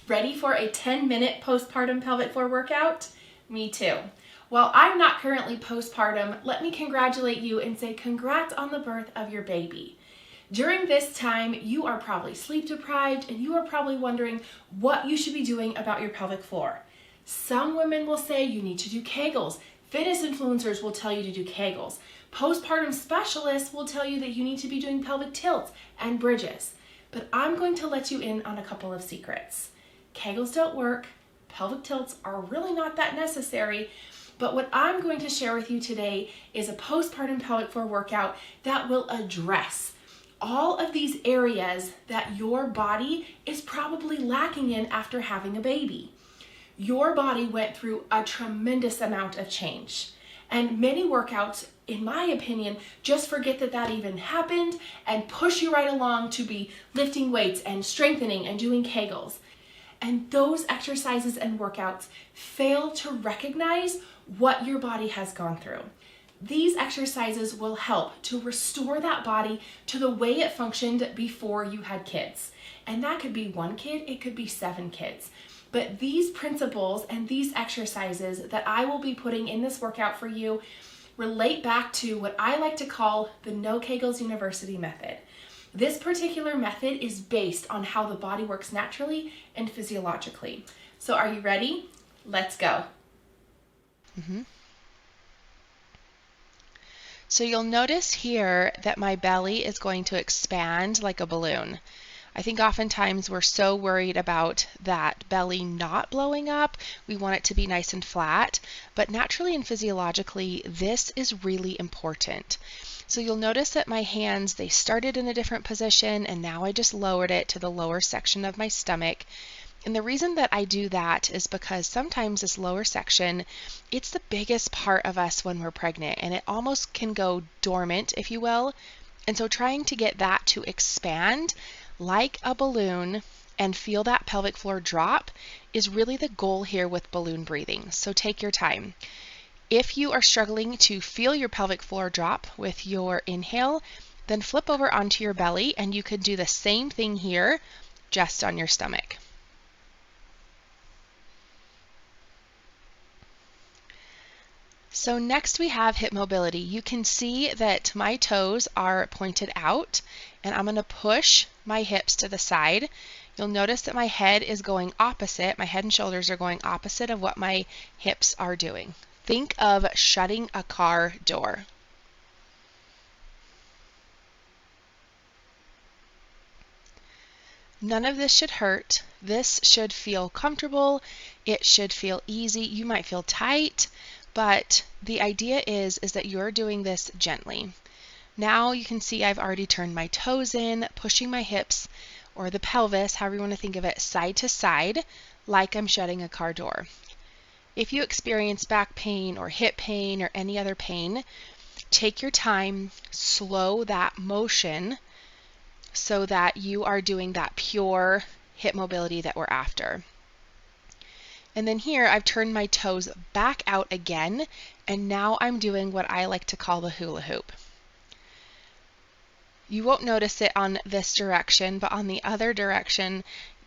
Ready for a 10-minute postpartum pelvic floor workout? Me too. While I'm not currently postpartum, let me congratulate you and say congrats on the birth of your baby. During this time, you are probably sleep deprived and you are probably wondering what you should be doing about your pelvic floor. Some women will say you need to do Kegels. Fitness influencers will tell you to do Kegels. Postpartum specialists will tell you that you need to be doing pelvic tilts and bridges. But I'm going to let you in on a couple of secrets. Kegels don't work. Pelvic tilts are really not that necessary. But what I'm going to share with you today is a postpartum pelvic floor workout that will address all of these areas that your body is probably lacking in after having a baby. Your body went through a tremendous amount of change. And many workouts, in my opinion, just forget that that even happened and push you right along to be lifting weights and strengthening and doing Kegels. And those exercises and workouts fail to recognize what your body has gone through. These exercises will help to restore that body to the way it functioned before you had kids. And that could be 1 kid, it could be 7 kids. But these principles and these exercises that I will be putting in this workout for you relate back to what I like to call the No Kegels University method. This particular method is based on how the body works naturally and physiologically. So are you ready? Let's go. So you'll notice here that my belly is going to expand like a balloon. I think oftentimes we're so worried about that belly not blowing up. We want it to be nice and flat, but naturally and physiologically, this is really important. So you'll notice that my hands, they started in a different position and now I just lowered it to the lower section of my stomach. And the reason that I do that is because sometimes this lower section, it's the biggest part of us when we're pregnant and it almost can go dormant, if you will. And so trying to get that to expand like a balloon and feel that pelvic floor drop is really the goal here with balloon breathing. So take your time. If you are struggling to feel your pelvic floor drop with your inhale, then flip over onto your belly and you could do the same thing here, just on your stomach. So next we have hip mobility. You can see that my toes are pointed out and I'm going to push my hips to the side. You'll notice that my head is going opposite. My head and shoulders are going opposite of what my hips are doing. Think of shutting a car door. None of this should hurt. This should feel comfortable. It should feel easy. You might feel tight, but the idea is that you're doing this gently. Now you can see I've already turned my toes in, pushing my hips or the pelvis, however you want to think of it, side to side, like I'm shutting a car door. If you experience back pain or hip pain or any other pain, take your time, slow that motion so that you are doing that pure hip mobility that we're after. And then here I've turned my toes back out again, and now I'm doing what I like to call the hula hoop. You won't notice it on this direction, but on the other direction,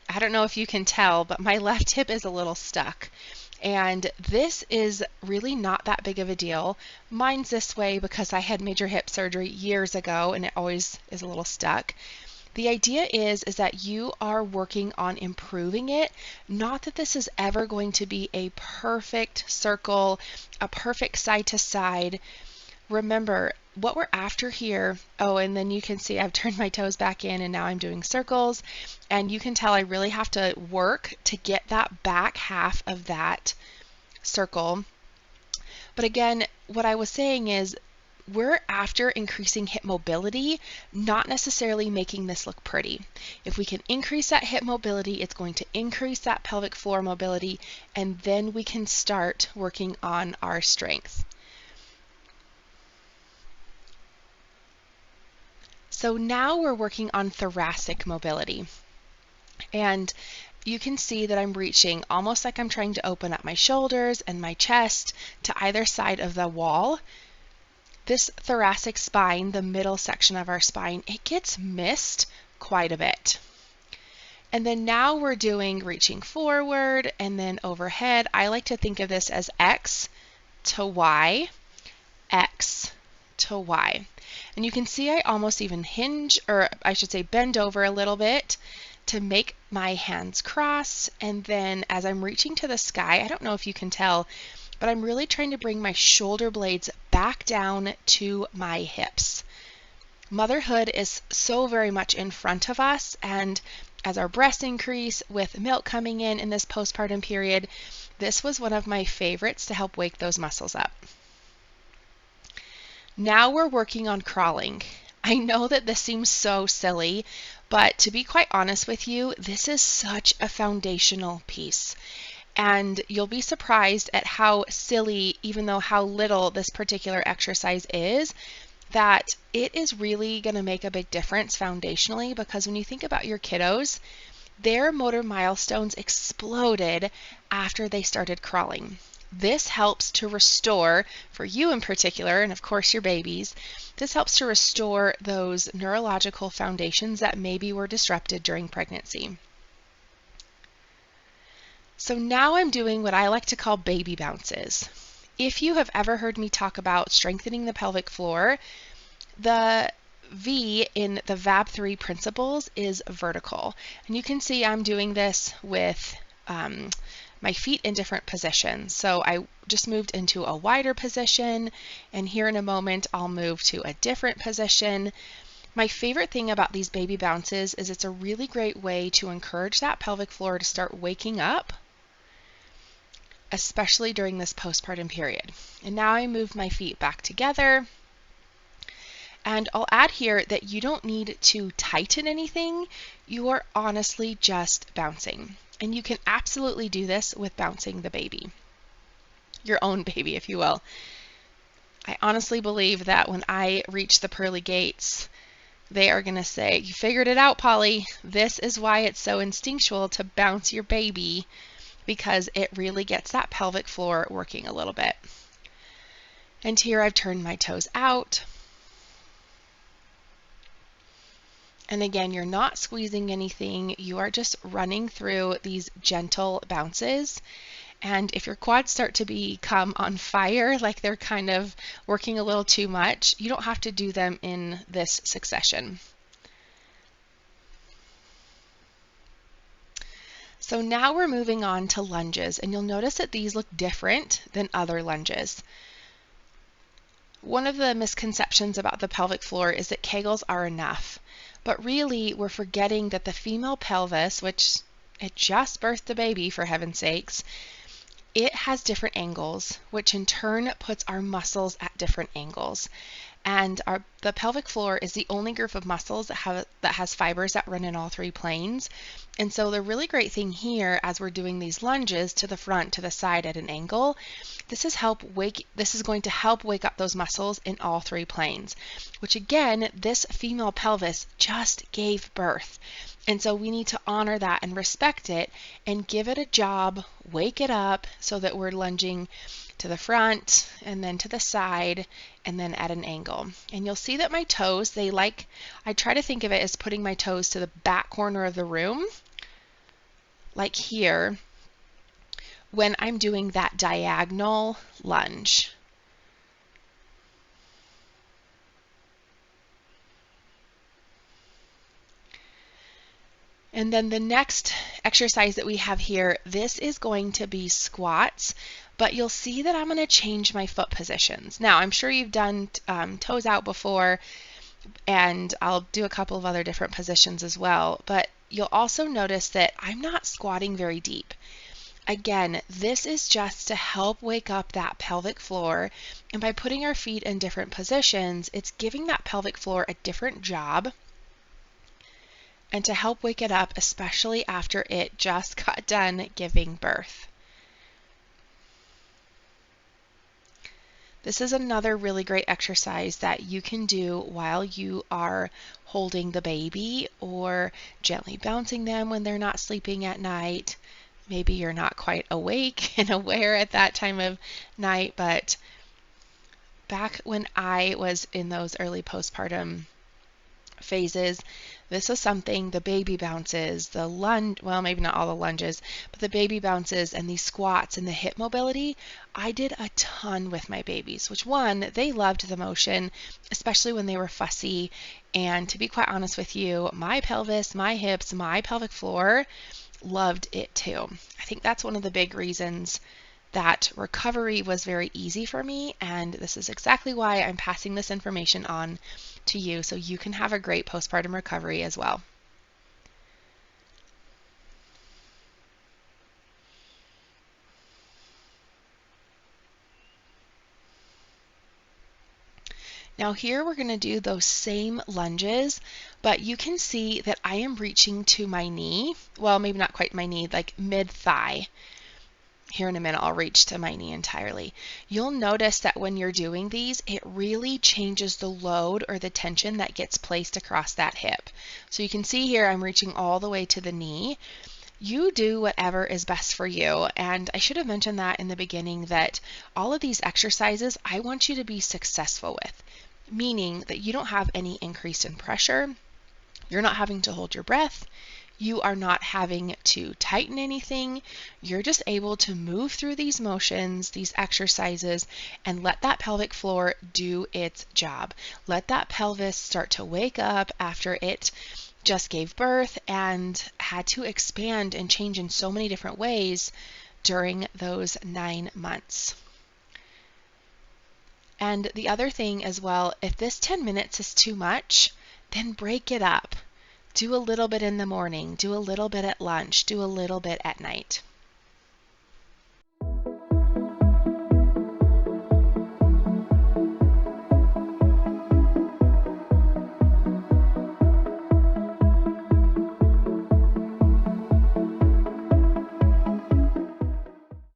I don't know if you can tell, but my left hip is a little stuck. And this is really not that big of a deal. Mine's this way because I had major hip surgery years ago and it always is a little stuck. The idea is that you are working on improving it, not that this is ever going to be a perfect circle, a perfect side to side. Remember, what we're after here, and then you can see I've turned my toes back in and now I'm doing circles, and you can tell I really have to work to get that back half of that circle. But again, what I was saying is we're after increasing hip mobility, not necessarily making this look pretty. If we can increase that hip mobility, it's going to increase that pelvic floor mobility, and then we can start working on our strength. So now we're working on thoracic mobility. And you can see that I'm reaching almost like I'm trying to open up my shoulders and my chest to either side of the wall. This thoracic spine, the middle section of our spine, it gets missed quite a bit. And then now we're doing reaching forward and then overhead. I like to think of this as X to Y, X to Y. And you can see I almost even hinge, or I should say bend over a little bit to make my hands cross. And then as I'm reaching to the sky, I don't know if you can tell, but I'm really trying to bring my shoulder blades back down to my hips. Motherhood is so very much in front of us, and as our breasts increase with milk coming in this postpartum period, this was one of my favorites to help wake those muscles up. Now we're working on crawling. I know that this seems so silly, but to be quite honest with you, this is such a foundational piece. And you'll be surprised at how silly, even though how little this particular exercise is, that it is really going to make a big difference foundationally, because when you think about your kiddos, their motor milestones exploded after they started crawling. This helps to restore, for you in particular, and of course your babies, this helps to restore those neurological foundations that maybe were disrupted during pregnancy. So now I'm doing what I like to call baby bounces. If you have ever heard me talk about strengthening the pelvic floor, the V in the VAB3 principles is vertical. And you can see I'm doing this with my feet in different positions. So I just moved into a wider position, and here in a moment I'll move to a different position. My favorite thing about these baby bounces is it's a really great way to encourage that pelvic floor to start waking up, especially during this postpartum period. And now I move my feet back together. And I'll add here that you don't need to tighten anything. You are honestly just bouncing. And you can absolutely do this with bouncing the baby, your own baby, if you will. I honestly believe that when I reach the pearly gates, they are going to say, "You figured it out, Polly. This is why it's so instinctual to bounce your baby, because it really gets that pelvic floor working a little bit." And here I've turned my toes out. And again, you're not squeezing anything. You are just running through these gentle bounces. And if your quads start to become on fire, like they're kind of working a little too much, you don't have to do them in this succession. So now we're moving on to lunges, and you'll notice that these look different than other lunges. One of the misconceptions about the pelvic floor is that Kegels are enough. But really, we're forgetting that the female pelvis, which it just birthed a baby for heaven's sakes, it has different angles, which in turn puts our muscles at different angles. And the pelvic floor is the only group of muscles that has fibers that run in all three planes. And so the really great thing here, as we're doing these lunges to the front, to the side at an angle, this is going to help wake up those muscles in all three planes, which again, this female pelvis just gave birth. And so we need to honor that and respect it and give it a job, wake it up, so that we're lunging to the front and then to the side and then at an angle. And you'll see that my toes, I try to think of it as putting my toes to the back corner of the room, like here, when I'm doing that diagonal lunge. And then the next exercise that we have here, this is going to be squats, but you'll see that I'm going to change my foot positions. Now, I'm sure you've done toes out before, and I'll do a couple of other different positions as well, but you'll also notice that I'm not squatting very deep. Again, this is just to help wake up that pelvic floor, and by putting our feet in different positions, it's giving that pelvic floor a different job, and to help wake it up, especially after it just got done giving birth. This is another really great exercise that you can do while you are holding the baby or gently bouncing them when they're not sleeping at night. Maybe you're not quite awake and aware at that time of night, but back when I was in those early postpartum phases. This is something, the baby bounces, the lunge, well, maybe not all the lunges, but the baby bounces and these squats and the hip mobility, I did a ton with my babies, which one, they loved the motion, especially when they were fussy. And to be quite honest with you, my pelvis, my hips, my pelvic floor loved it too. I think that's one of the big reasons that recovery was very easy for me, and this is exactly why I'm passing this information on to you so you can have a great postpartum recovery as well. Now here we're going to do those same lunges, but you can see that I am reaching to my knee. Well, maybe not quite my knee, like mid-thigh. Here in a minute, I'll reach to my knee entirely. You'll notice that when you're doing these, it really changes the load or the tension that gets placed across that hip. So you can see here, I'm reaching all the way to the knee. You do whatever is best for you. And I should have mentioned that in the beginning, that all of these exercises, I want you to be successful with, meaning that you don't have any increase in pressure. You're not having to hold your breath. You are not having to tighten anything. You're just able to move through these motions, these exercises, and let that pelvic floor do its job. Let that pelvis start to wake up after it just gave birth and had to expand and change in so many different ways during those 9 months. And the other thing as well, if this 10 minutes is too much, then break it up. Do a little bit in the morning, do a little bit at lunch, do a little bit at night.